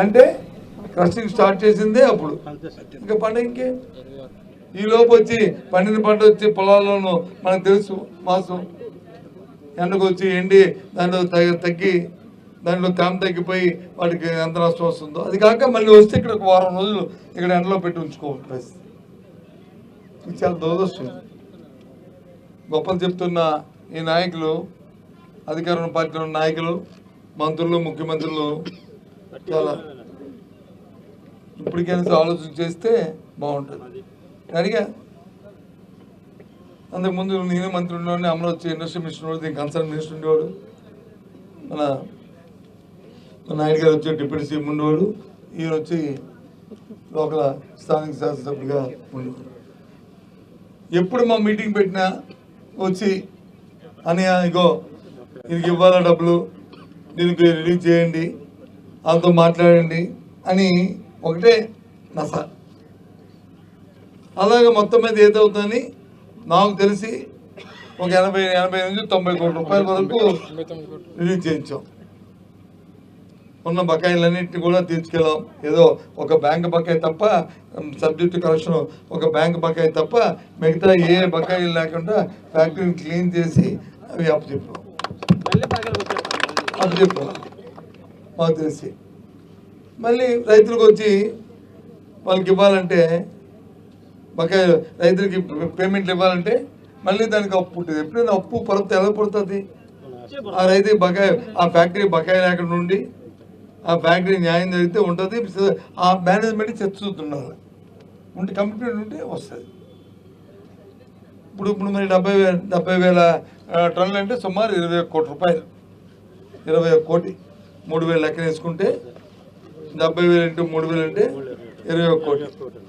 అంటే crushing start చేసిందే అప్పుడు, ఇంకా పండుగ ఇంకే. ఈ లోపు వచ్చి పండిన పంట వచ్చి పొలాల్లోనూ మనకు తెలుసు మాసం ఎండకు వచ్చి ఎండి దాంట్లో తగ్గి దాంట్లో తేమ తగ్గిపోయి వాటికి ఎంత నష్టం వస్తుందో. అది కాక మళ్ళీ వస్తే ఇక్కడ ఒక వారం రోజులు ఇక్కడ ఎండలో పెట్టి ఉంచుకోవాలి పరిస్థితి. ఇది చాలా దురదృష్టం. గొప్పలు చెప్తున్న ఈ నాయకులు, అధికార పార్టీలో ఉన్న నాయకులు, మంత్రులు, ముఖ్యమంత్రులు చాలా ఇప్పటికైనా ఆలోచన చేస్తే బాగుంటుంది. అడిగా అంతకుముందు నేను మంత్రి ఉండేవాడిని, అమరావతి ఇండస్ట్రీ మినిస్టర్ ఉండేవాడు, దీనికి కన్సర్న్ మినిస్టర్ ఉండేవాడు, మన నాయుడు గారు వచ్చి డిప్యూటీ సీఎం ఉండేవాడు, ఈయన వచ్చి లోకల్ స్థానిక శాసనసభ్యుడిగా ఉండేవాడు. ఎప్పుడు మా మీటింగ్ పెట్టినా వచ్చి అని ఇగో దీనికి ఇవ్వాలా డబ్బులు, దీనికి రిలీజ్ చేయండి, వాళ్ళతో మాట్లాడండి అని ఒకటే నస. అలాగే మొత్తం మీద ఏదవుతుందని నాకు తెలిసి ఒక 80 నుంచి 90 కోట్ల రూపాయల వరకు రిలీజ్ చేయించాం. ఉన్న బకాయిలన్నింటినీ కూడా తీర్చుకెళ్ళాం. ఏదో ఒక బ్యాంక్ బకాయి తప్ప, సబ్జెక్ట్ కరెక్షన్ ఒక బ్యాంక్ బకాయి తప్ప మిగతా ఏ బకాయిలు లేకుండా ఫ్యాక్టరీని క్లీన్ చేసి అవి అప్పచెప్పాం మాకు తెలిసి. మళ్ళీ రైతులకు వచ్చి వాళ్ళకి ఇవ్వాలంటే బకాయి, రైతులకి పేమెంట్లు ఇవ్వాలంటే మళ్ళీ దానికి అప్పు ఉంటుంది. ఎప్పుడైనా అప్పు పడితే ఎలా పడుతుంది? ఆ రైతుకి బకాయి, ఆ ఫ్యాక్టరీ బకాయి లేకుండా ఉండి ఆ ఫ్యాక్టరీ న్యాయం జరిగితే ఉంటుంది. ఆ మేనేజ్మెంట్ చర్చిస్తున్నారు ఉంటే కమిట్మెంట్ ఉంటే వస్తుంది. ఇప్పుడు మరి 70,000 టన్నులు అంటే సుమారు 21 కోట్ల రూపాయలు. 21 కోటి 3,000 లెక్కన వేసుకుంటే 70,000 × 3,000 అంటే 21 కోటి.